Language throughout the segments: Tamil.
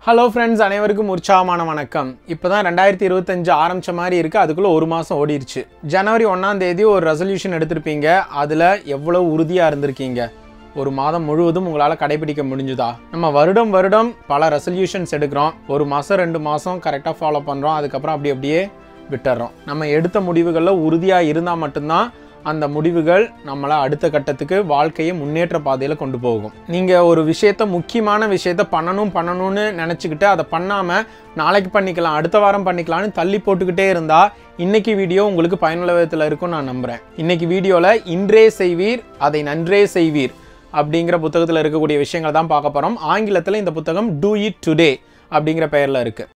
ஹலோ ஃப்ரெண்ட்ஸ், அனைவருக்கும் உற்சாகமான வணக்கம். இப்போ தான் 2025 ஆரம்பித்த மாதிரி இருக்குது. அதுக்குள்ளே ஒரு மாதம் ஓடிடுச்சு. ஜனவரி 1ஆம் தேதி ஒரு ரெசல்யூஷன் எடுத்திருப்பீங்க. அதில் எவ்வளோ உறுதியாக இருந்திருக்கீங்க? ஒரு மாதம் முழுவதும் உங்களால் கடைபிடிக்க முடிஞ்சுதா? நம்ம வருடம் பல ரெசல்யூஷன்ஸ் எடுக்கிறோம். ஒரு மாதம் 2 மாதம் கரெக்டாக ஃபாலோ பண்ணுறோம். அதுக்கப்புறம் அப்படியே விட்டுறோம். நம்ம எடுத்த முடிவுகளில் உறுதியாக இருந்தால் மட்டும்தான் அந்த முடிவுகள் நம்மளை அடுத்த கட்டத்துக்கு வாழ்க்கையை முன்னேற்ற பாதையில் கொண்டு போகும். நீங்கள் ஒரு விஷயத்த முக்கியமான விஷயத்த பண்ணணும்னு நினச்சிக்கிட்டு அதை பண்ணாமல் நாளைக்கு பண்ணிக்கலாம், அடுத்த வாரம் பண்ணிக்கலாம்னு தள்ளி போட்டுக்கிட்டே இருந்தால் இன்னைக்கு வீடியோ உங்களுக்கு பயனுள்ள விதத்தில் இருக்கும்னு நான் நம்புகிறேன். இன்னைக்கு வீடியோவில் இன்றே செய்வீர் அதை நன்றே செய்வீர் அப்படிங்கிற புத்தகத்தில் இருக்கக்கூடிய விஷயங்களை தான் பார்க்க போகிறோம். ஆங்கிலத்தில் இந்த புத்தகம் டூ இட் டுடே அப்படிங்கிற பெயரில் இருக்குது.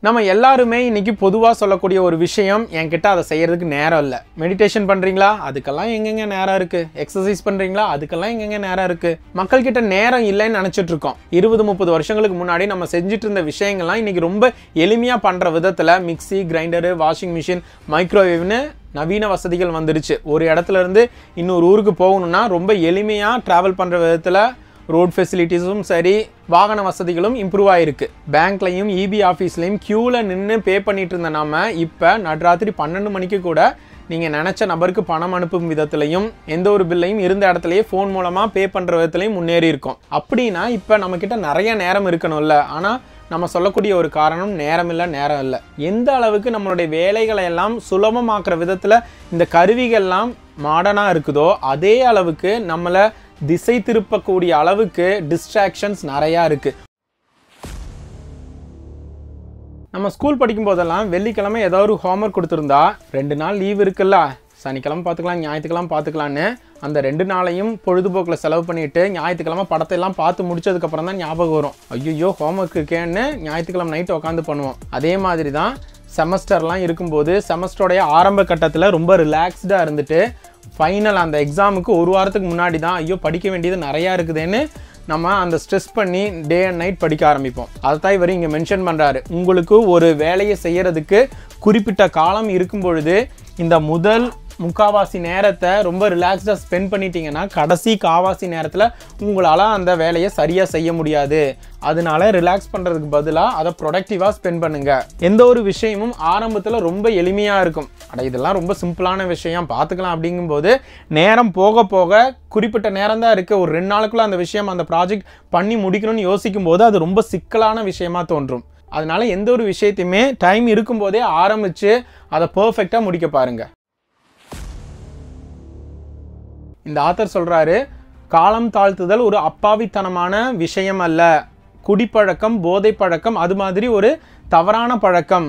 நம்ம எல்லாருமே இன்னைக்கு பொதுவாக சொல்லக்கூடிய ஒரு விஷயம், என்கிட்ட அதை செய்யறதுக்கு நேரம் இல்லை. மெடிடேஷன் பண்ணுறீங்களா? அதுக்கெல்லாம் எங்கெங்க நேரம் இருக்குது. எக்ஸசைஸ் பண்ணுறீங்களா? அதுக்கெல்லாம் எங்கெங்க நேரம் இருக்குது. மக்கள்கிட்ட நேரம் இல்லைன்னு நினச்சிட்டு இருக்கோம். 20-30 வருஷங்களுக்கு முன்னாடி நம்ம செஞ்சுட்டு இருந்த விஷயங்கள்லாம் இன்னைக்கு ரொம்ப எளிமையாக பண்ணுற விதத்தில் மிக்சி, கிரைண்டரு, வாஷிங் மிஷின், மைக்ரோவேவ்னு நவீன வசதிகள் வந்துடுச்சு. ஒரு இடத்துல இருந்து இன்னொரு ஊருக்கு போகணும்னா ரொம்ப எளிமையாக ட்ராவல் பண்ணுற விதத்தில் ரோட் ஃபெசிலிட்டிஸும் சரி, வாகன வசதிகளும் இம்ப்ரூவ் ஆகிருக்கு. பேங்க்லையும் இபி ஆஃபீஸ்லையும் க்யூவில் நின்று பே பண்ணிட்டு இருந்த நாம இப்போ நடுராத்திரி 12 மணிக்கு கூட நீங்கள் நினச்ச நபருக்கு பணம் அனுப்பும் விதத்துலையும் எந்த ஒரு பில்லையும் இருந்த இடத்துலையே ஃபோன் மூலமாக பே பண்ணுற விதத்துலையும் முன்னேறி இருக்கோம். அப்படின்னா இப்போ நம்மக்கிட்ட நிறைய நேரம் இருக்கணும்ல. ஆனால் நம்ம சொல்லக்கூடிய ஒரு காரணம் நேரம் இல்லை. எந்த அளவுக்கு நம்மளுடைய வேலைகளை எல்லாம் சுலபமாக்குற விதத்தில் இந்த கருவிகள்லாம் மாடர்னாக இருக்குதோ அதே அளவுக்கு நம்மளை திசை திருப்பக்கூடிய அளவுக்கு டிஸ்ட்ராக்ஷன்ஸ் நிறையா இருக்குது. நம்ம ஸ்கூல் படிக்கும் போதெல்லாம் வெள்ளிக்கிழமை ஏதாவது ஒரு ஹோம்ஒர்க் கொடுத்துருந்தா 2 நாள் லீவ் இருக்குல்ல, சனிக்கிழமை பார்த்துக்கலாம், ஞாயிற்றுக்கிழமை பார்த்துக்கலான்னு அந்த 2 நாளையும் பொழுதுபோக்கில் செலவு பண்ணிவிட்டு ஞாயிற்றுக்கிழமை படத்தையெல்லாம் பார்த்து முடிச்சதுக்கப்புறம் தான் ஞாபகம் வரும், ஐயோ ஹோம்ஒர்க் இருக்கேன்னு ஞாயிற்றுக்கிழமை நைட்டு உட்காந்து பண்ணுவோம். அதே மாதிரி தான் செமஸ்டர்லாம் இருக்கும்போது செமஸ்டரோடைய ஆரம்ப கட்டத்தில் ரொம்ப ரிலாக்ஸ்டாக இருந்துட்டு ஃபைனல் அந்த எக்ஸாமுக்கு ஒரு வாரத்துக்கு முன்னாடி தான் ஐயோ படிக்க வேண்டியது நிறையா இருக்குதுன்னு நம்ம அந்த ஸ்ட்ரெஸ் பண்ணி டே அண்ட் நைட் படிக்க ஆரம்பிப்போம். அதைத்தான் இவர் இங்கே மென்ஷன் பண்ணுறாரு. உங்களுக்கு ஒரு வேலையை செய்கிறதுக்கு குறிப்பிட்ட காலம் இருக்கும் பொழுது இந்த முதல் முக்காவாசி நேரத்தை ரொம்ப ரிலாக்ஸ்டாக ஸ்பெண்ட் பண்ணிட்டீங்கன்னா கடைசி காவாசி நேரத்தில் உங்களால் அந்த வேலையை சரியாக செய்ய முடியாது. அதனால ரிலாக்ஸ் பண்ணுறதுக்கு பதிலாக அதை ப்ரொடக்டிவாக ஸ்பெண்ட் பண்ணுங்கள். எந்த ஒரு விஷயமும் ஆரம்பத்தில் ரொம்ப எளிமையாக இருக்கும். இதெல்லாம் ரொம்ப சிம்பிளான விஷயம் பார்த்துக்கலாம் அப்படிங்கும்போது நேரம் போக போக குறிப்பிட்ட நேரம் தான் இருக்குது, ஒரு 2 நாளுக்குள்ளே அந்த விஷயம் அந்த ப்ராஜெக்ட் பண்ணி முடிக்கணும்னு யோசிக்கும் போது அது ரொம்ப சிக்கலான விஷயமா தோன்றும். அதனால எந்த ஒரு விஷயத்தையுமே டைம் இருக்கும்போதே ஆரம்பித்து அதை பர்ஃபெக்டாக முடிக்க பாருங்கள். இந்த ஆத்தர் சொல்கிறாரு, காலம் தாழ்த்துதல் ஒரு அப்பாவித்தனமான விஷயம் அல்ல, குடிப்பழக்கம், போதை பழக்கம் அது மாதிரி ஒரு தவறான பழக்கம்.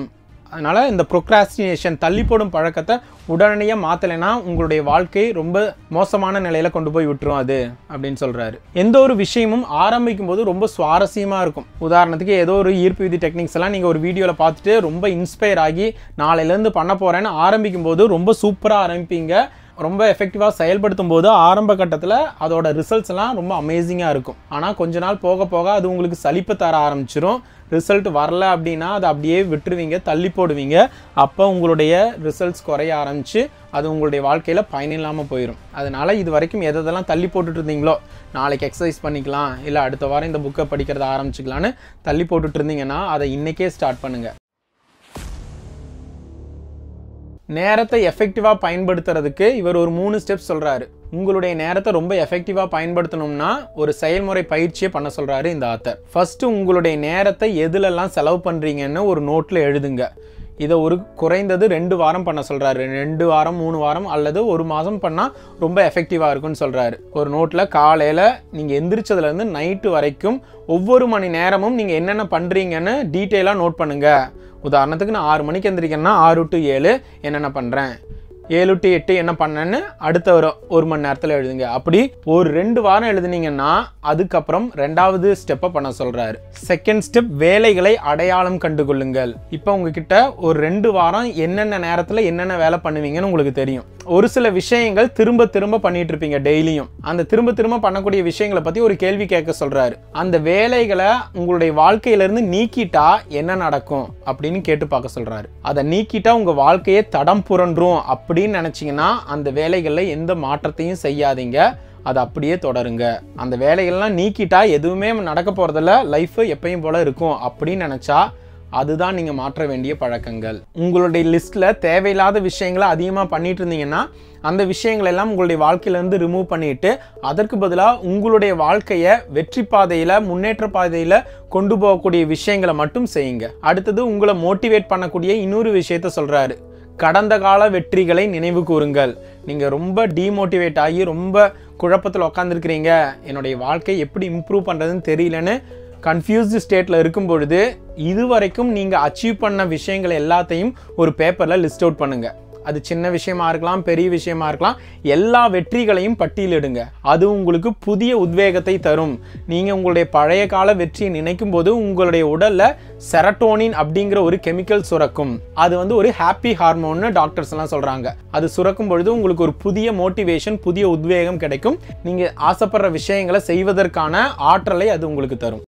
அதனால் இந்த ப்ரொக்ராஸ்டினேஷன் தள்ளி போடும் பழக்கத்தை உடனடியாக மாற்றலைன்னா உங்களுடைய வாழ்க்கை ரொம்ப மோசமான நிலையில் கொண்டு போய் விட்டுரும் அது அப்படின்னு சொல்கிறாரு. எந்த ஒரு விஷயமும் ஆரம்பிக்கும் போது ரொம்ப சுவாரஸ்யமாக இருக்கும். உதாரணத்துக்கு ஏதோ ஒரு ஈர்ப்பு விதி டெக்னிக்ஸ் எல்லாம் நீங்கள் ஒரு வீடியோவில் பார்த்துட்டு ரொம்ப இன்ஸ்பயர் ஆகி நாளையிலேருந்து பண்ண போகிறேன்னு ஆரம்பிக்கும் போது ரொம்ப சூப்பராக ஆரம்பிப்பீங்க. ரொம்ப எஃபெக்டிவாக செயல்படுத்தும் போது ஆரம்ப கட்டத்தில் அதோட ரிசல்ட்ஸ் எல்லாம் ரொம்ப அமேசிங்காக இருக்கும். ஆனால் கொஞ்ச நாள் போக போக அது உங்களுக்கு சலிப்பு தர ஆரம்பிச்சிடும். ரிசல்ட் வரல அப்படின்னா அதை அப்படியே விட்டுருவீங்க, தள்ளி போடுவீங்க. அப்போ உங்களுடைய ரிசல்ட்ஸ் குறைய ஆரம்பித்து அது உங்களுடைய வாழ்க்கையில் பயனில்லாமல் போயிடும். அதனால் இது வரைக்கும் எதெல்லாம் தள்ளி போட்டுட்டு இருந்தீங்களோ, நாளைக்கு எக்ஸசைஸ் பண்ணிக்கலாம், இல்லை அடுத்த வாரம் இந்த புக்கை படிக்கிறத ஆரம்பிச்சிக்கலான்னு தள்ளி போட்டுட்டு இருந்தீங்கன்னா அதை இன்றைக்கே ஸ்டார்ட் பண்ணுங்கள். நேரத்தை எஃபெக்டிவாக பயன்படுத்துறதுக்கு இவர் ஒரு 3 ஸ்டெப்ஸ் சொல்கிறாரு. உங்களுடைய நேரத்தை ரொம்ப எஃபெக்டிவாக பயன்படுத்தணும்னா ஒரு செயல்முறை பயிற்சியை பண்ண சொல்கிறாரு இந்த ஆத்தர். ஃபஸ்ட்டு உங்களுடைய நேரத்தை எதுலெல்லாம் செலவு பண்ணுறீங்கன்னு ஒரு நோட்டில் எழுதுங்க. இதை ஒரு குறைந்தது 2 வாரம் பண்ண சொல்கிறாரு. 2 வாரம் 3 வாரம் அல்லது 1 மாதம் பண்ணால் ரொம்ப எஃபெக்டிவாக இருக்குன்னு சொல்கிறாரு. ஒரு நோட்டில் காலையில் நீங்கள் எந்திரிச்சதுலேருந்து நைட்டு வரைக்கும் ஒவ்வொரு மணி நேரமும் நீங்கள் என்னென்ன பண்ணுறீங்கன்னு டீட்டெயிலாக நோட் பண்ணுங்கள். உதாரணத்துக்கு நான் 6 மணிக்கு எந்திரிக்கிறேன்னா 6 to 7 என்னென்ன பண்ணுறேன், 7 to 8 என்ன பண்ணேன்னு அடுத்த ஒரு மணி நேரத்தில் எழுதுங்க. அப்படி ஒரு 2 வாரம் எழுதுனீங்கன்னா அதுக்கப்புறம் 2வது ஸ்டெப்பை பண்ண சொல்கிறாரு. செகண்ட் ஸ்டெப், வேலைகளை அடையாளம் கண்டுகொள்ளுங்கள். இப்போ உங்ககிட்ட ஒரு 2 வாரம் என்னென்ன நேரத்தில் என்னென்ன வேலை பண்ணுவீங்கன்னு உங்களுக்கு தெரியும். ஒரு சில விஷயங்கள் திரும்ப திரும்ப பண்ணிட்டு இருப்பீங்க டெய்லியும். அந்த திரும்ப திரும்ப பண்ணக்கூடிய விஷயங்களை பற்றி ஒரு கேள்வி கேட்க சொல்கிறாரு. அந்த வேலைகளை உங்களுடைய வாழ்க்கையிலேருந்து நீக்கிட்டா என்ன நடக்கும் அப்படின்னு கேட்டு பார்க்க சொல்கிறாரு. அதை நீக்கிட்டா உங்கள் வாழ்க்கையே தடம் புரண்டும் அப்படின்னு நினச்சிங்கன்னா அந்த வேலைகளில் எந்த மாற்றத்தையும் செய்யாதீங்க. அதை அப்படியே தொடருங்க. அந்த வேலைகள்லாம் நீக்கிட்டா எதுவுமே நடக்க போகிறதில்ல, லைஃப் எப்பயும் போல் இருக்கும் அப்படின்னு நினச்சா அதுதான் நீங்கள் மாற்ற வேண்டிய பழக்கங்கள். உங்களுடைய லிஸ்ட்டில் தேவையில்லாத விஷயங்களை அதிகமாக பண்ணிட்டு இருந்தீங்கன்னா அந்த விஷயங்கள் எல்லாம் உங்களுடைய வாழ்க்கையிலேருந்து ரிமூவ் பண்ணிட்டு அதற்கு பதிலாக உங்களுடைய வாழ்க்கையை வெற்றி பாதையில் முன்னேற்ற பாதையில் கொண்டு போகக்கூடிய விஷயங்களை மட்டும் செய்யுங்க. அடுத்தது உங்களை மோட்டிவேட் பண்ணக்கூடிய இன்னொரு விஷயத்த சொல்கிறாரு. கடந்த கால வெற்றிகளை நினைவு கூறுங்கள். நீங்கள் ரொம்ப டீமோட்டிவேட் ஆகி ரொம்ப குழப்பத்தில் உட்காந்துருக்கிறீங்க, என்னுடைய வாழ்க்கை எப்படி இம்ப்ரூவ் பண்ணுறதுன்னு தெரியலன்னு கன்ஃபியூஸ்டு ஸ்டேட்டில் இருக்கும் பொழுது இதுவரைக்கும் நீங்கள் அச்சீவ் பண்ண விஷயங்கள் எல்லாத்தையும் ஒரு பேப்பரில் லிஸ்ட் அவுட் பண்ணுங்கள். அது சின்ன விஷயமா இருக்கலாம், பெரிய விஷயமா இருக்கலாம், எல்லா வெற்றிகளையும் பட்டியலிடுங்க. அது உங்களுக்கு புதிய உத்வேகத்தை தரும். நீங்கள் உங்களுடைய பழைய கால வெற்றியை நினைக்கும் போது உங்களுடைய உடலில் செரட்டோனின் அப்படிங்கிற ஒரு கெமிக்கல் சுரக்கும். அது ஒரு ஹாப்பி ஹார்மோன்னு டாக்டர்ஸ் எல்லாம் சொல்கிறாங்க. அது சுரக்கும் பொழுது உங்களுக்கு ஒரு புதிய மோட்டிவேஷன், புதிய உத்வேகம் கிடைக்கும். நீங்கள் ஆசைப்படுற விஷயங்களை செய்வதற்கான ஆற்றலை அது உங்களுக்கு தரும்.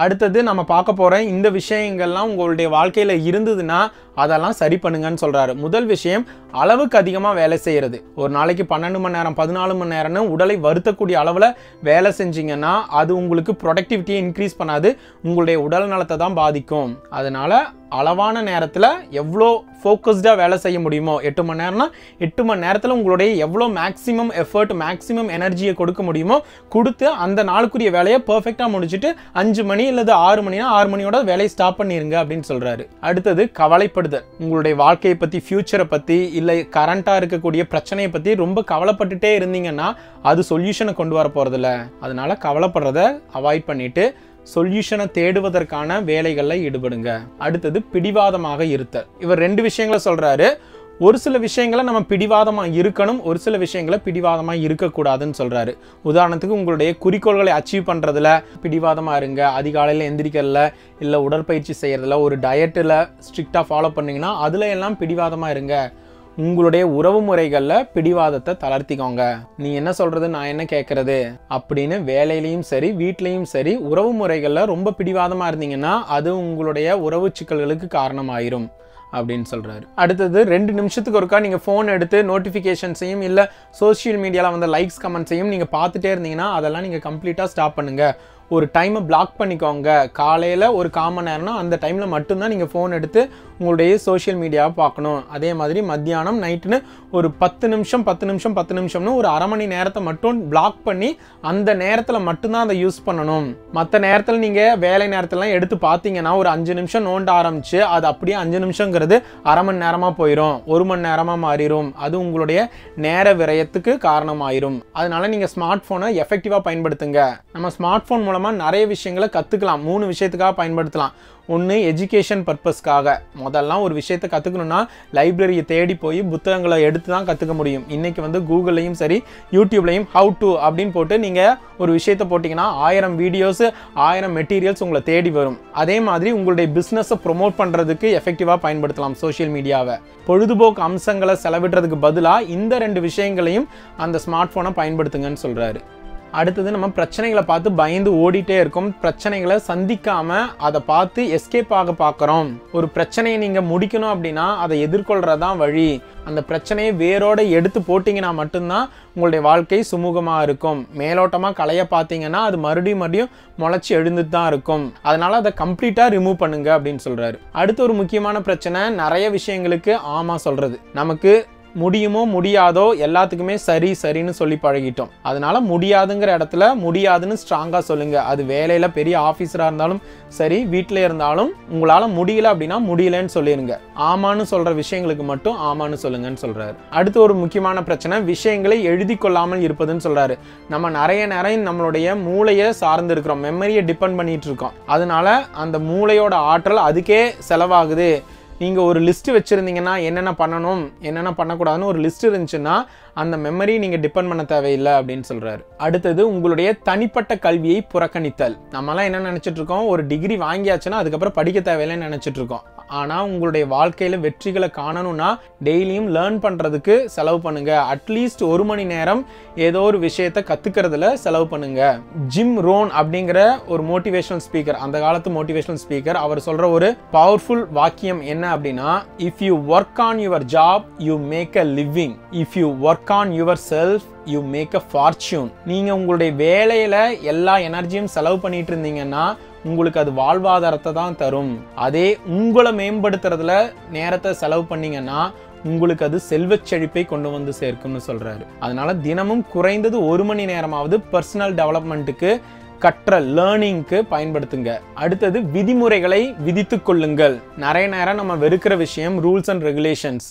அடுத்தது நம்ம பார்க்க போகிற இந்த விஷயங்கள்லாம் உங்களுடைய வாழ்க்கையில் இருந்ததுன்னா அதெல்லாம் சரி பண்ணுங்கன்னு சொல்கிறாரு. முதல் விஷயம், அளவுக்கு அதிகமாக வேலை செய்கிறது. ஒரு நாளைக்கு 12 மணி நேரம் 14 மணி நேரம்னு உடலை வருத்தக்கூடிய அளவில் வேலை செஞ்சிங்கன்னா அது உங்களுக்கு ப்ரொடக்டிவிட்டியை இன்க்ரீஸ் பண்ணாது, உங்களுடைய உடல் நலத்தை தான் பாதிக்கும். அதனால் அளவான நேரத்தில் எவ்வளோ ஃபோக்கஸ்டாக வேலை செய்ய முடியுமோ, 8 மணி நேரம்னா 8 மணி நேரத்தில் உங்களுடைய எவ்வளோ மேக்ஸிமம் எஃபர்ட், மேக்ஸிமம் எனர்ஜியை கொடுக்க முடியுமோ கொடுத்து அந்த நாளுக்குரிய வேலையை பர்ஃபெக்டாக முடிச்சுட்டு 5 மணி அல்லது 6 மணினா 6 மணியோட வேலையை ஸ்டாப் பண்ணிருங்க அப்படின்னு சொல்கிறாரு. அடுத்தது கவலைப்படுதல். உங்களுடைய வாழ்க்கையை பற்றி, ஃபியூச்சரை பற்றி, இல்லை கரண்ட்டாக இருக்கக்கூடிய பிரச்சனையை பற்றி ரொம்ப கவலைப்பட்டுட்டே இருந்தீங்கன்னா அது சொல்யூஷனை கொண்டு வர போகிறதில்ல. அதனால கவலைப்படுறத அவாய்ட் பண்ணிட்டு சொல்யூஷனை தேடுவதற்கான வேலைகளில் ஈடுபடுங்க. அடுத்தது பிடிவாதமாக இருத்தல். இவர் 2 விஷயங்களை சொல்கிறாரு. ஒரு சில விஷயங்களை நம்ம பிடிவாதமாக இருக்கணும், ஒரு சில விஷயங்களை பிடிவாதமாக இருக்கக்கூடாதுன்னு சொல்கிறாரு. உதாரணத்துக்கு உங்களுடைய குறிக்கோள்களை அச்சீவ் பண்ணுறதுல பிடிவாதமாக இருங்க. அதிகாலையில் எந்திரிக்கிறதுல, இல்லை உடற்பயிற்சி செய்கிறதுல, ஒரு டயட்டில் ஸ்ட்ரிக்டாக ஃபாலோ பண்ணிங்கன்னா அதில் எல்லாம் பிடிவாதமாக இருங்க. உங்களுடைய உறவு முறைகளில் பிடிவாதத்தை தளர்த்திக்கோங்க. நீ என்ன சொல்கிறது, நான் என்ன கேட்குறது அப்படின்னு வேலையிலையும் சரி வீட்லேயும் சரி உறவு முறைகளில் ரொம்ப பிடிவாதமாக இருந்தீங்கன்னா அது உங்களுடைய உறவு சிக்கல்களுக்கு காரணமாயிரும் அப்படின்னு சொல்கிறாரு. அடுத்தது 2 நிமிஷத்துக்கு ஒருக்கா நீங்கள் ஃபோன் எடுத்து நோட்டிஃபிகேஷன்ஸையும் இல்லை சோஷியல் மீடியாவில் வந்த லைக்ஸ் கமெண்ட்ஸையும் நீங்கள் பார்த்துட்டே இருந்தீங்கன்னா அதெல்லாம் நீங்கள் கம்ப்ளீட்டாக ஸ்டாப் பண்ணுங்கள். ஒரு டைமை பிளாக் பண்ணிக்கோங்க. காலையில் ஒரு 1/4 மணி நேரம்னா அந்த டைமில் மட்டும்தான் நீங்கள் ஃபோன் எடுத்து உங்களுடைய சோஷியல் மீடியாவை பார்க்கணும். அதே மாதிரி மத்தியானம் நைட்டுன்னு ஒரு 10 நிமிஷம்னு ஒரு அரை மணி நேரத்தை மட்டும் பிளாக் பண்ணி அந்த நேரத்தில் மட்டும்தான் அதை யூஸ் பண்ணணும். மற்ற நேரத்தில் நீங்கள் வேலை நேரத்திலாம் எடுத்து பார்த்தீங்கன்னா ஒரு 5 நிமிஷம் நோண்ட ஆரம்பிச்சு அது அப்படியே 5 நிமிஷங்கிறது அரை மணி நேரமாக போயிடும், 1 மணி நேரமாக மாறிடும். அது உங்களுடைய நேர விரயத்துக்கு காரணமாயிரும். அதனால நீங்கள் ஸ்மார்ட் ஃபோனை எஃபெக்டிவாக பயன்படுத்துங்க. நம்ம ஸ்மார்ட் ஃபோன் மூலமாக நிறைய விஷயங்களை கற்றுக்கலாம். 3 விஷயத்துக்காக பயன்படுத்தலாம். ஒன்று, எஜுகேஷன் பர்பஸ்க்காக. முதல்லாம் ஒரு விஷயத்தை கற்றுக்கணுன்னா லைப்ரரியை தேடி போய் புத்தகங்களை எடுத்து தான் கற்றுக்க முடியும். இன்றைக்கி கூகுள்லையும் சரி யூடியூப்லையும் ஹவு டு அப்படின்னு போட்டு நீங்கள் ஒரு விஷயத்தை போட்டிங்கன்னா 1000 வீடியோஸ் 1000 மெட்டீரியல்ஸ் உங்களை தேடி வரும். அதே மாதிரி உங்களுடைய பிஸ்னஸை ப்ரொமோட் பண்ணுறதுக்கு எஃபெக்டிவாக பயன்படுத்தலாம் சோஷியல் மீடியாவை. பொழுதுபோக்கு அம்சங்களை செலவிடுறதுக்கு பதிலாக இந்த 2 விஷயங்களையும் அந்த ஸ்மார்ட் ஃபோனை பயன்படுத்துங்கன்னு சொல்கிறாரு. அடுத்தது, நம்ம பிரச்சனைகளை பார்த்து பயந்து ஓடிட்டே இருக்கோம். பிரச்சனைகளை சந்திக்காமல் அதை பார்த்து எஸ்கேப் ஆக பார்க்குறோம். ஒரு பிரச்சனையை நீங்கள் முடிக்கணும் அப்படின்னா அதை எதிர்கொள்கிறதான் வழி. அந்த பிரச்சனையை வேரோடு எடுத்து போட்டிங்கன்னா மட்டும்தான் உங்களுடைய வாழ்க்கை சுமூகமாக இருக்கும். மேலோட்டமாக களைய பார்த்தீங்கன்னா அது மறுபடியும் முளைச்சி எழுந்துட்டு தான் இருக்கும். அதனால் அதை கம்ப்ளீட்டாக ரிமூவ் பண்ணுங்க அப்படின்னு சொல்கிறாரு. அடுத்து ஒரு முக்கியமான பிரச்சனை, நிறைய விஷயங்களுக்கு ஆமாம் சொல்கிறது. நமக்கு முடியுமோ முடியாதோ எல்லாத்துக்குமே சரின்னு சொல்லி பழகிட்டோம். அதனால முடியாதுங்கிற இடத்துல முடியாதுன்னு ஸ்ட்ராங்காக சொல்லுங்க. அது வேலையில் பெரிய ஆஃபீஸராக இருந்தாலும் சரி, வீட்டில் இருந்தாலும் உங்களால் முடியல அப்படின்னா முடியலன்னு சொல்லிடுங்க. ஆமான்னு சொல்கிற விஷயங்களுக்கு மட்டும் ஆமான்னு சொல்லுங்கன்னு சொல்கிறாரு. அடுத்து ஒரு முக்கியமான பிரச்சனை, விஷயங்களை எழுதி கொள்ளாமல் இருப்பதுன்னு சொல்கிறாரு. நம்ம நிறைய நேரம் நம்மளுடைய மூளையை சார்ந்து இருக்கிறோம், மெமரியை டிபெண்ட் பண்ணிட்டு இருக்கோம். அதனால அந்த மூளையோட ஆற்றல் அதுக்கே செலவாகுது. நீங்கள் ஒரு லிஸ்ட்டு வச்சுருந்தீங்கன்னா என்னென்ன பண்ணணும் என்னென்ன பண்ணக்கூடாதுன்னு ஒரு லிஸ்ட் இருந்துச்சுன்னா அந்த மெமரி நீங்கள் டிபெண்ட் பண்ண தேவையில்லை அப்படின்னு சொல்கிறாரு. அடுத்தது, உங்களுடைய தனிப்பட்ட கல்வியை புறக்கணித்தல். நம்மலாம் என்ன நினச்சிட்டு இருக்கோம், ஒரு டிகிரி வாங்கியாச்சுன்னா அதுக்கப்புறம் படிக்க தேவையில்லைன்னு நினச்சிட்டு இருக்கோம். ஆனா உங்களுடைய வாழ்க்கையில வெற்றிகளை காணணும்னா டெய்லியும் லேர்ன் பண்றதுக்கு செலவு பண்ணுங்க. அட்லீஸ்ட் 1 மணி நேரம் ஏதோ ஒரு விஷயத்தை கத்துக்கிறதுல செலவு பண்ணுங்க. ஜிம் ரோன் அப்படிங்கிற ஒரு மோட்டிவேஷனல் ஸ்பீக்கர், அந்த காலத்து மோட்டிவேஷனல் ஸ்பீக்கர், அவர் சொல்ற ஒரு பவர்ஃபுல் வாக்கியம் என்ன அப்படின்னா, if you work on your job you make a living, if you work on yourself you make a fortune. நீங்க உங்களுடைய வேலையில எல்லா எனர்ஜியும் செலவு பண்ணிட்டு இருந்தீங்கன்னா உங்களுக்கு அது வாழ்வாதாரத்தை தான் தரும். அதே உங்களை மேம்படுத்துறதுல நேரத்தை செலவு பண்ணீங்கன்னா உங்களுக்கு அது செல்வச் செழிப்பை கொண்டு வந்து சேர்க்கும்னு சொல்றாரு. அதனால தினமும் குறைந்தது 1 மணி நேரமாவது பர்சனல் டெவலப்மெண்ட்டுக்கு, கற்ற லேர்னிங்க்கு பயன்படுத்துங்க. அடுத்தது விதிமுறைகளை விதித்துக் கொள்ளுங்கள். நிறைய நேரம் நம்ம வெறுக்கிற விஷயம் ரூல்ஸ் அண்ட் ரெகுலேஷன்ஸ்.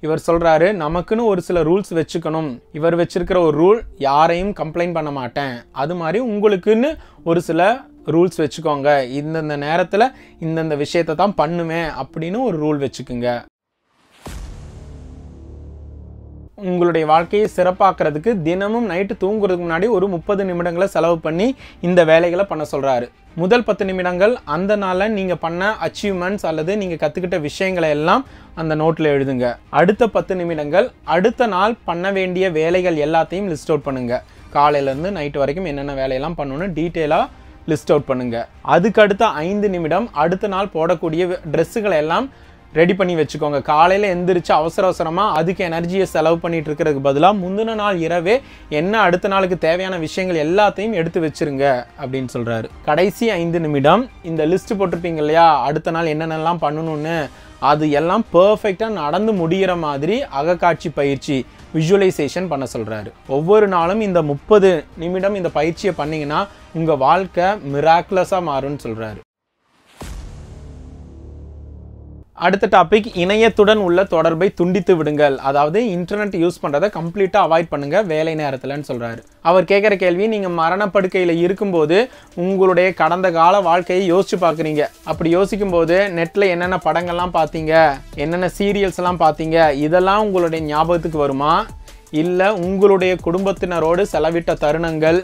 இவர் சொல்றாரு, நமக்குன்னு ஒரு சில ரூல்ஸ் வச்சுக்கணும். இவர் வச்சிருக்கிற ஒரு ரூல், யாரையும் கம்ப்ளைண்ட் பண்ண மாட்டேன். அது மாதிரி உங்களுக்குன்னு ஒரு சில ரூல்ஸ் வச்சுக்கோங்க. இந்தந்த நேரத்தில் இந்தந்த விஷயத்தை தான் பண்ணுவேன் அப்படின்னு ஒரு ரூல் வச்சுக்குங்க. உங்களுடைய வாழ்க்கையை சிறப்பாக்குறதுக்கு தினமும் நைட்டு தூங்குறதுக்கு முன்னாடி ஒரு 30 நிமிடங்களை செலவு பண்ணி இந்த வேலைகளை பண்ண சொல்றாரு. முதல் 10 நிமிடங்கள் அந்த நாளில் நீங்கள் பண்ண அச்சீவ்மெண்ட்ஸ் அல்லது நீங்கள் கற்றுக்கிட்ட விஷயங்களை எல்லாம் அந்த நோட்டில் எழுதுங்க. அடுத்த 10 நிமிடங்கள் அடுத்த நாள் பண்ண வேண்டிய வேலைகள் எல்லாத்தையும் லிஸ்ட் அவுட் பண்ணுங்கள். காலையிலேருந்து நைட்டு வரைக்கும் என்னென்ன வேலையெல்லாம் பண்ணணும்னு டீட்டெயிலாக லிஸ்ட் அவுட் பண்ணுங்கள். அதுக்கு அடுத்த 5 நிமிடம் அடுத்த நாள் போடக்கூடிய ட்ரெஸ்ஸுகளை எல்லாம் ரெடி பண்ணி வச்சுக்கோங்க. காலையில் எந்திரிச்சு அவசரமாக அதுக்கு எனர்ஜியை செலவு பண்ணிட்டு இருக்கிறதுக்கு பதிலாக முந்தின நாள் இரவே என்ன அடுத்த நாளுக்கு தேவையான விஷயங்கள் எல்லாத்தையும் எடுத்து வச்சிருங்க அப்படின்னு சொல்கிறாரு. கடைசி 5 நிமிடம் இந்த லிஸ்ட் போட்டிருப்பீங்க இல்லையா, அடுத்த நாள் என்னென்னலாம் பண்ணணும்னு, அது எல்லாம் பர்ஃபெக்டாக நடந்து முடிகிற மாதிரி அகக்காட்சி பயிற்சி, விஜுவலைசேஷன் பண்ண சொல்கிறாரு. ஒவ்வொரு நாளும் இந்த 30 நிமிடம் இந்த பயிற்சியை பண்ணிங்கன்னா உங்கள் வாழ்க்கை மிராக்குலஸாக மாறும்னு சொல்கிறாரு. அடுத்த டாபிக், இணையத்துடன் உள்ள தொடர்பை துண்டித்து விடுங்கள். அதாவது இன்டர்நெட் யூஸ் பண்ணுறதை கம்ப்ளீட்டாக அவாய்ட் பண்ணுங்கள் வேலை நேரத்தில்னு சொல்கிறாரு. அவர் கேட்குற கேள்வி, நீங்கள் மரணப்படுக்கையில் இருக்கும்போது உங்களுடைய கடந்த கால வாழ்க்கையை யோசிச்சு பார்க்குறீங்க. அப்படி யோசிக்கும்போது நெட்டில் என்னென்ன படங்கள்லாம் பார்த்தீங்க, என்னென்ன சீரியல்ஸ்லாம் பார்த்தீங்க, இதெல்லாம் உங்களுடைய ஞாபகத்துக்கு வருமா? இல்லை உங்களுடைய குடும்பத்தினரோடு செலவிட்ட தருணங்கள்,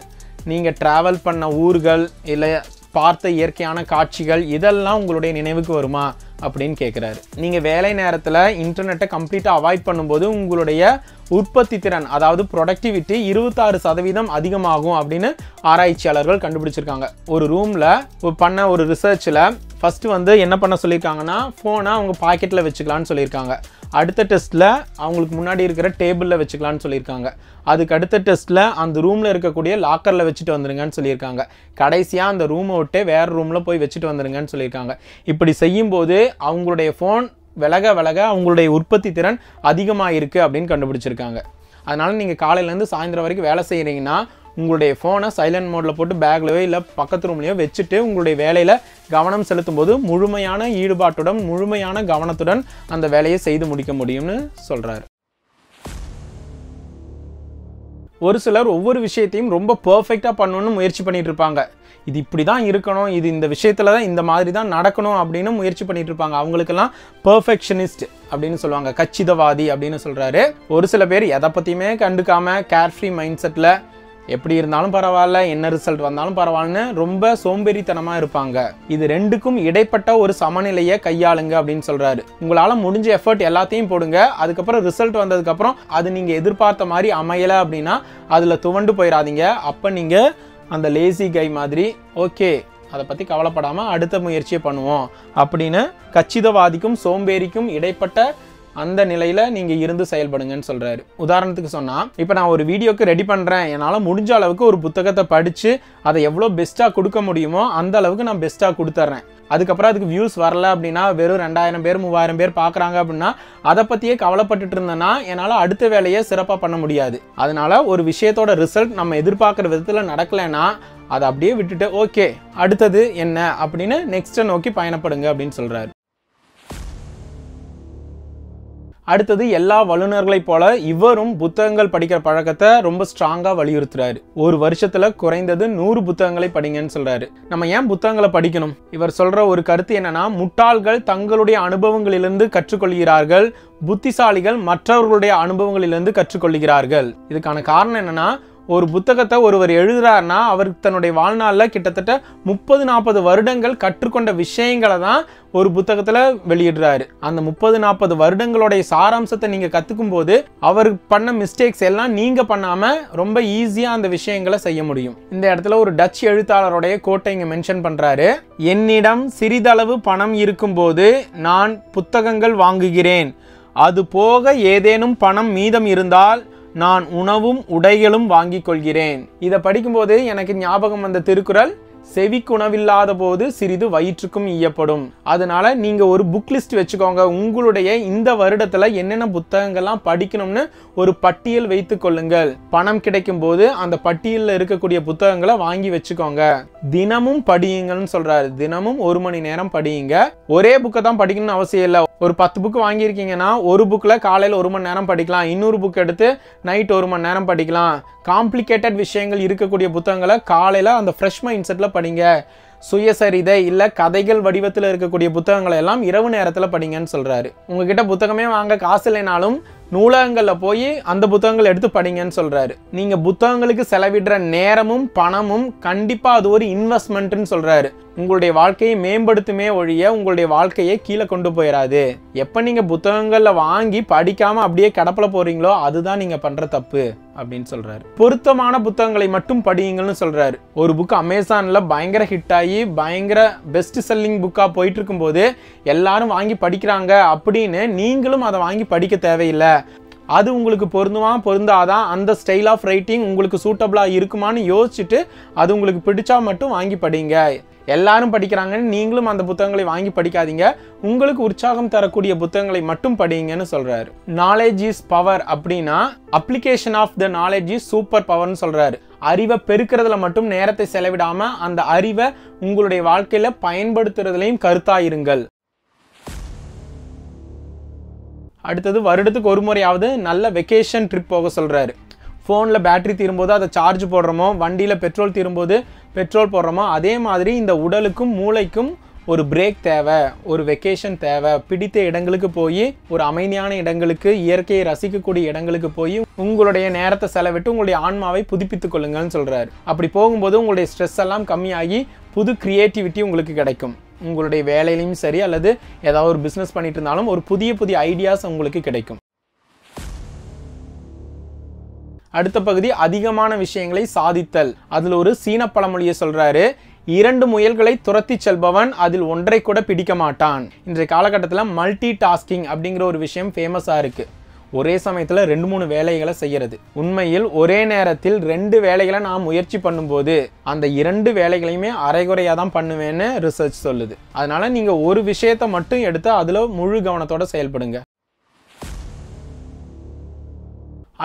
நீங்கள் ட்ராவல் பண்ண ஊர்கள், இல்லை பார்த்த இயற்கையான காட்சிகள், இதெல்லாம் உங்களுடைய நினைவுக்கு வருமா அப்படின்னு கேட்குறாரு. நீங்கள் வேலை நேரத்தில் இன்டர்நெட்டை கம்ப்ளீட்டாக அவாய்ட் பண்ணும்போது உங்களுடைய உற்பத்தி திறன், அதாவது ப்ரொடக்டிவிட்டி 26% அதிகமாகும் அப்படின்னு ஆராய்ச்சியாளர்கள் கண்டுபிடிச்சிருக்காங்க. ஒரு ரூமில் பண்ண ஒரு ரிசர்ச்சில் ஃபஸ்ட்டு என்ன பண்ண சொல்லியிருக்காங்கன்னா, ஃபோனை அவங்க பாக்கெட்டில் வச்சுக்கலான்னு சொல்லியிருக்காங்க. அடுத்த டெஸ்ட்டில் அவங்களுக்கு முன்னாடி இருக்கிற டேபிளில் வச்சுக்கலான்னு சொல்லியிருக்காங்க. அதுக்கு அடுத்த டெஸ்ட்டில் அந்த ரூமில் இருக்கக்கூடிய லாக்கரில் வச்சுட்டு வந்துருங்கன்னு சொல்லியிருக்காங்க. கடைசியாக அந்த ரூமை விட்டு வேறு ரூமில் போய் வச்சுட்டு வந்துருங்கன்னு சொல்லியிருக்காங்க. இப்படி செய்யும்போது அவங்களுடைய ஃபோன் விலக அவங்களுடைய உற்பத்தி திறன் அதிகமாக இருக்குது அப்படின்னு கண்டுபிடிச்சிருக்காங்க. அதனால் நீங்கள் காலையிலேருந்து சாயந்தரம் வரைக்கும் வேலை செய்கிறீங்கன்னா உங்களுடைய ஃபோனை சைலண்ட் மோடில் போட்டு பேக்லையோ இல்லை பக்கத்து ரூம்லையோ வச்சுட்டு உங்களுடைய வேலையில் கவனம் செலுத்தும் போது முழுமையான ஈடுபாட்டுடன் முழுமையான கவனத்துடன் அந்த வேலையை செய்து முடிக்க முடியும்னு சொல்கிறாரு. ஒரு சிலர் ஒவ்வொரு விஷயத்தையும் ரொம்ப பர்ஃபெக்டாக பண்ணணும்னு முயற்சி பண்ணிட்டு இருப்பாங்க. இது இப்படி தான் இருக்கணும், இது இந்த விஷயத்தில் தான் இந்த மாதிரி தான் நடக்கணும் அப்படின்னு முயற்சி பண்ணிட்டு இருப்பாங்க. அவங்களுக்கெல்லாம் பர்ஃபெக்ஷனிஸ்ட் அப்படின்னு சொல்லுவாங்க, கச்சிதவாதி அப்படின்னு சொல்கிறாரு. ஒரு சில பேர் எதை பற்றியுமே கண்டுக்காமல் கேர்ஃப்ரீ மைண்ட் செட்டில் எப்படி இருந்தாலும் பரவாயில்ல, என்ன ரிசல்ட் வந்தாலும் பரவாயில்லன்னு ரொம்ப சோம்பேறித்தனமாக இருப்பாங்க. இது ரெண்டுக்கும் இடைப்பட்ட ஒரு சமநிலையை கையாளுங்க அப்படின்னு சொல்கிறாரு. உங்களால் முடிஞ்ச எஃபர்ட் எல்லாத்தையும் போடுங்க. அதுக்கப்புறம் ரிசல்ட் வந்ததுக்கப்புறம் அது நீங்கள் எதிர்பார்த்த மாதிரி அமையலை அப்படின்னா அதில் துவண்டு போயிடாதீங்க. அப்போ நீங்கள் அந்த லேசி கை மாதிரி ஓகே அதை பற்றி கவலைப்படாமல் அடுத்த முயற்சியை பண்ணுவோம் அப்படின்னு கச்சிதவாதிக்கும் சோம்பேறிக்கும் இடைப்பட்ட அந்த நிலையில் நீங்கள் இருந்து செயல்படுங்கன்னு சொல்கிறாரு. உதாரணத்துக்கு சொன்னால், இப்போ நான் ஒரு வீடியோக்கு ரெடி பண்ணுறேன், என்னால் முடிஞ்ச அளவுக்கு ஒரு புத்தகத்தை படித்து அதை எவ்வளோ பெஸ்ட்டாக கொடுக்க முடியுமோ அந்த அளவுக்கு நான் பெஸ்ட்டாக கொடுத்துட்றேன். அதுக்கப்புறம் அதுக்கு வியூஸ் வரல அப்படின்னா, வெறும் 2000 பேர் 3000 பேர் பார்க்குறாங்க அப்படின்னா அதை பற்றியே கவலைப்பட்டுட்டு இருந்தேன்னா என்னால் அடுத்த வேலையை சிறப்பாக பண்ண முடியாது. அதனால ஒரு விஷயத்தோட ரிசல்ட் நம்ம எதிர்பார்க்குற விதத்தில் நடக்கலைன்னா அதை அப்படியே விட்டுட்டு ஓகே அடுத்தது என்ன அப்படின்னு நெக்ஸ்ட்டை நோக்கி பயணப்படுங்க அப்படின்னு சொல்கிறாரு. அடுத்தது எல்லா வல்லுநர்களைப் போல இவரும் புத்தகங்கள் படிக்கிற பழக்கத்தை ரொம்ப ஸ்ட்ராங்காக வலியுறுத்துறாரு. ஒரு வருஷத்துல குறைந்தது 100 புத்தகங்களை படிங்கன்னு சொல்றாரு. நம்ம ஏன் புத்தகங்களை படிக்கணும்? இவர் சொல்ற ஒரு கருத்து என்னன்னா, முட்டாள்கள் தங்களுடைய அனுபவங்களிலிருந்து கற்றுக்கொள்கிறார்கள், புத்திசாலிகள் மற்றவர்களுடைய அனுபவங்களிலிருந்து கற்றுக்கொள்கிறார்கள். இதுக்கான காரணம் என்னன்னா, ஒரு புத்தகத்தை ஒருவர் எழுதுறாருன்னா அவர் தன்னுடைய வாழ்நாளில் கிட்டத்தட்ட 30-40 வருடங்கள் கற்றுக்கொண்ட விஷயங்களை தான் ஒரு புத்தகத்தில் வெளியிடுறாரு. அந்த 30-40 வருடங்களுடைய சாராம்சத்தை நீங்கள் கற்றுக்கும் போது அவர் பண்ண மிஸ்டேக்ஸ் எல்லாம் நீங்கள் பண்ணாமல் ரொம்ப ஈஸியாக அந்த விஷயங்களை செய்ய முடியும். இந்த இடத்துல ஒரு டச் எழுத்தாளருடைய கோட்டை இங்கே மென்ஷன் பண்ணுறாரு. என்னிடம் சிறிதளவு பணம் இருக்கும்போது நான் புத்தகங்கள் வாங்குகிறேன். அது போக ஏதேனும் பணம் மீதம் இருந்தால் நான் உணவும் உடைகளும் வாங்கிக் கொள்கிறேன். இதை படிக்கும்போது எனக்கு ஞாபகம் வந்த திருக்குறள், செவிக்குணவில்லாத போது சிறிது வயிற்றுக்கும் ஈயப்படும். அதனால நீங்க ஒரு புக் லிஸ்ட் வச்சுக்கோங்க. உங்களுடைய இந்த வருடத்துல என்னென்ன புத்தகங்கள்லாம் படிக்கணும்னு ஒரு பட்டியல் வைத்துக் கொள்ளுங்கள். பணம் கிடைக்கும் போது அந்த பட்டியலில் இருக்கக்கூடிய புத்தகங்களை வாங்கி வச்சுக்கோங்க. தினமும் படியுங்கள்னு சொல்றாரு. தினமும் 1 மணி நேரம் படியுங்க. ஒரே புக்கை தான் படிக்கணும்னு அவசியம் இல்லை. ஒரு 10 புக்கு வாங்கியிருக்கீங்கன்னா ஒரு புக்கில் காலையில் 1 மணி நேரம் படிக்கலாம், இன்னொரு புக் எடுத்து நைட் 1 மணி நேரம் படிக்கலாம். காம்ப்ளிகேட்டட் விஷயங்கள் இருக்கக்கூடிய புத்தகங்களை காலையில் அந்த ஃப்ரெஷ் மைண்ட் செட்டில் படிங்க. சுயசரிதை இல்லை கதைகள் வடிவத்தில் இருக்கக்கூடிய புத்தகங்களை எல்லாம் இரவு நேரத்தில் படிங்கன்னு சொல்கிறாரு. உங்ககிட்ட புத்தகமே வாங்க காசு இல்லைனாலும் நூலகங்களில் போய் அந்த புத்தகங்கள் எடுத்து படிங்கன்னு சொல்கிறாரு. நீங்கள் புத்தகங்களுக்கு செலவிடுற நேரமும் பணமும் கண்டிப்பாக அது ஒரு இன்வெஸ்ட்மெண்ட்னு சொல்கிறாரு. உங்களுடைய வாழ்க்கையை மேம்படுத்துமே ஒழிய உங்களுடைய வாழ்க்கையை கீழே கொண்டு போயிடாது. எப்போ நீங்கள் புத்தகங்களில் வாங்கி படிக்காமல் அப்படியே கடப்பில் போகிறீங்களோ அதுதான் நீங்கள் பண்ணுற தப்பு அப்படின்னு சொல்கிறாரு. பொருத்தமான புத்தகங்களை மட்டும் படியுங்கள்னு சொல்கிறாரு. ஒரு புக் அமேசானில் பயங்கர ஹிட் ஆகி பயங்கர பெஸ்ட் செல்லிங் புக்காக போயிட்டு இருக்கும்போது எல்லாரும் வாங்கி படிக்கிறாங்க அப்படின்னு நீங்களும் அதை வாங்கி படிக்க தேவையில்லை. அது உங்களுக்கு பொருந்தாதான், அந்த ஸ்டைல் ஆஃப் ரைட்டிங் உங்களுக்கு சூட்டபிளாக இருக்குமான்னு யோசிச்சுட்டு அது உங்களுக்கு பிடிச்சா மட்டும் வாங்கி படிங்க. எல்லாரும் படிக்கிறாங்கன்னு நீங்களும் அந்த புத்தகங்களை வாங்கி படிக்காதீங்க. உங்களுக்கு உற்சாகம் தரக்கூடிய புத்தகங்களை மட்டும் படிங்கன்னு சொல்றாரு. நாலேஜ் இஸ் பவர் அப்படின்னா application of the knowledge is super பவர்னு சொல்றாரு. அறிவை பெருக்கிறதுல மட்டும் நேரத்தை செலவிடாம அந்த அறிவை உங்களுடைய வாழ்க்கையில பயன்படுத்துறதுலையும் கருத்தாயிருங்கள். அடுத்தது வருடத்துக்கு ஒரு முறையாவது நல்ல வெக்கேஷன் ட்ரிப் போக சொல்றாரு. ஃபோனில் பேட்டரி தீரும்போது அதை சார்ஜ் போடுறோமோ, வண்டியில் பெட்ரோல் தீரும்போது பெட்ரோல் போடுறோமோ, அதே மாதிரி இந்த உடலுக்கும் மூளைக்கும் ஒரு பிரேக் தேவை, ஒரு வெக்கேஷன் தேவை. பிடித்த இடங்களுக்கு போய் ஒரு அமைதியான இடங்களுக்கு, இயற்கையை ரசிக்கக்கூடிய இடங்களுக்கு போய் உங்களுடைய நேரத்தை செலவிட்டு உங்களுடைய ஆன்மாவை புதுப்பித்துக் கொள்ளுங்கள்னு சொல்கிறாரு. அப்படி போகும்போது உங்களுடைய ஸ்ட்ரெஸ் எல்லாம் கம்மியாகி புது கிரியேட்டிவிட்டி உங்களுக்கு கிடைக்கும். உங்களுடைய வேலையிலையும் சரி அல்லது ஏதாவது ஒரு பிஸ்னஸ் பண்ணிட்டு இருந்தாலும் ஒரு புதிய ஐடியாஸ் உங்களுக்கு கிடைக்கும். அடுத்த பகுதி அதிகமான விஷயங்களை சாதித்தல். அதில் ஒரு சீன பழமொழியை சொல்றாரு. 2 முயல்களை துரத்தி செல்பவன் அதில் ஒன்றை கூட பிடிக்க மாட்டான். இன்றைய காலகட்டத்தில் மல்டி டாஸ்கிங் அப்படிங்கிற ஒரு விஷயம் ஃபேமஸாக இருக்கு. ஒரே சமயத்தில் 2-3 வேலைகளை செய்யறது. உண்மையில் ஒரே நேரத்தில் 2 வேலைகளை நான் முயற்சி பண்ணும்போது அந்த 2 வேலைகளையுமே அரைகுறையாக தான் பண்ணுவேன்னு ரிசர்ச் சொல்லுது. அதனால நீங்க ஒரு விஷயத்தை மட்டும் எடுத்து அதுல முழு கவனத்தோட செயல்படுங்க.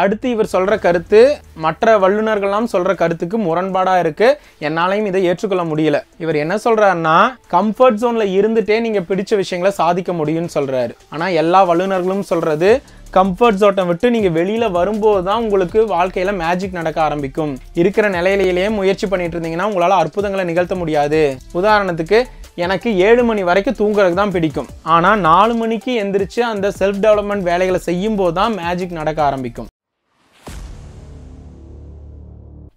அடுத்து இவர் சொல்ற கருத்து மற்ற வல்லுநர்கள்லாம் சொல்ற கருத்துக்கு முரண்பாடா இருக்கு. என்னாலையும் இதை ஏற்றுக்கொள்ள முடியல. இவர் என்ன சொல்றாருன்னா, கம்ஃபர்ட் ஜோன்ல இருந்துட்டே நீங்க பிடிச்ச விஷயங்களை சாதிக்க முடியும்னு சொல்றாரு. ஆனா எல்லா வல்லுநர்களும் சொல்றது கம்ஃபர்ட் ஜோனை விட்டு நீங்க வெளியில வரும்போது தான் உங்களுக்கு வாழ்க்கையில மேஜிக் நடக்க ஆரம்பிக்கும். இருக்கிற நிலையிலேயே முயற்சி பண்ணிட்டு இருந்தீங்கன்னா உங்களால அற்புதங்களை நிகழ்த்த முடியாது. உதாரணத்துக்கு எனக்கு 7 மணி வரைக்கும் தூங்குறதுக்கு தான் பிடிக்கும். ஆனால் 4 மணிக்கு எந்திரிச்சு அந்த செல்ஃப் டெவலப்மெண்ட் வேலைகளை செய்யும் போது தான் மேஜிக் நடக்க ஆரம்பிக்கும்.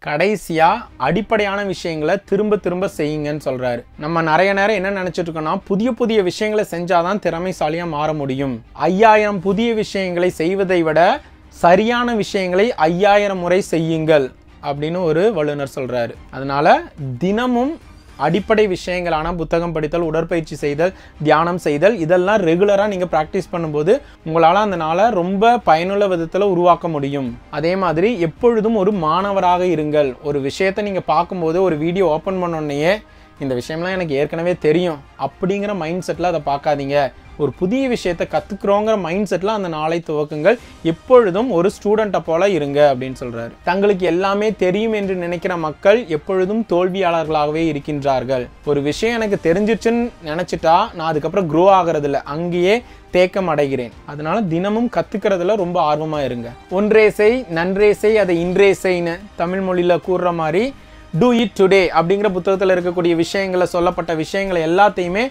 கடைசியா அடிப்படையான விஷயங்களை திரும்ப செய்யுங்கன்னு சொல்றாரு. நம்ம நிறைய நேரம் என்ன நினைச்சிட்டு இருக்கோம்னா, புதிய விஷயங்களை செஞ்சாதான் திறமைசாலியா மாற முடியும். 5000 புதிய விஷயங்களை செய்வதை விட சரியான விஷயங்களை 5000 முறை செய்யுங்கள் அப்படின்னு ஒரு வல்லுநர் சொல்றாரு. அதனால தினமும் அடிப்படை விஷயங்களான புத்தகம் படித்தல், உடற்பயிற்சி செய்தல், தியானம் செய்தல் இதெல்லாம் ரெகுலராக நீங்கள் ப்ராக்டிஸ் பண்ணும்போது உங்களால் அந்த நாளை ரொம்ப பயனுள்ள விதத்தில் உருவாக்க முடியும். அதே மாதிரி எப்பொழுதும் ஒரு மாணவராக இருங்கள். ஒரு விஷயத்தை நீங்கள் பார்க்கும்போது ஒரு வீடியோ ஓப்பன் பண்ணோடனேயே இந்த விஷயம்லாம் எனக்கு ஏற்கனவே தெரியும் அப்படிங்கிற மைண்ட் செட்டில் அதை பார்க்காதீங்க. ஒரு புதிய விஷயத்தை கற்றுக்குறோங்கிற மைண்ட் செட்டில் அந்த நாளை துவக்குங்கள். எப்பொழுதும் ஒரு ஸ்டூடெண்ட்டை போல இருங்க அப்படின்னு சொல்கிறாரு. தங்களுக்கு எல்லாமே தெரியும் என்று நினைக்கிற மக்கள் எப்பொழுதும் தோல்வியாளர்களாகவே இருக்கின்றார்கள். ஒரு விஷயம் எனக்கு தெரிஞ்சிச்சுன்னு நினச்சிட்டா நான் அதுக்கப்புறம் க்ரோ ஆகிறது இல்லை, அங்கேயே தேக்கம் அடைகிறேன். அதனால தினமும் கற்றுக்கிறதுல ரொம்ப ஆர்வமாக இருங்க. ஒன்றே செய் நன்றே செய் அதை இன்றே செய்ன்னு தமிழ் மொழியில் கூறுற மாதிரி டூ இட் டுடே அப்படிங்கிற புத்தகத்தில் இருக்கக்கூடிய விஷயங்களை சொல்லப்பட்ட விஷயங்களை எல்லாத்தையுமே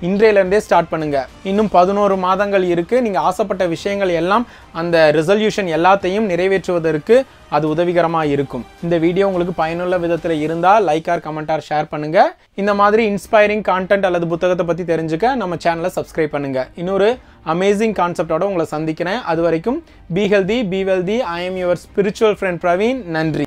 இன்றையிலேருந்தே ஸ்டார்ட் பண்ணுங்க. இன்னும் 11 மாதங்கள் இருக்கு. நீங்க ஆசைப்பட்ட விஷயங்கள் எல்லாம் அந்த ரெசல்யூஷன் எல்லாத்தையும் நிறைவேற்றுவதற்கு அது உதவிகரமாக இருக்கும். இந்த வீடியோ உங்களுக்கு பயனுள்ள விதத்தில் இருந்தால் like or comment or share பண்ணுங்க. இந்த மாதிரி இன்ஸ்பைரிங் கான்டென்ட் அல்லது புத்தகத்தை பற்றி தெரிஞ்சுக்க நம்ம சேனலை சப்ஸ்கிரைப் பண்ணுங்க. இன்னொரு அமேசிங் கான்செப்டோட உங்களை சந்திக்கிறேன். அது வரைக்கும் be healthy, be wealthy. I am your spiritual friend Praveen. நன்றி.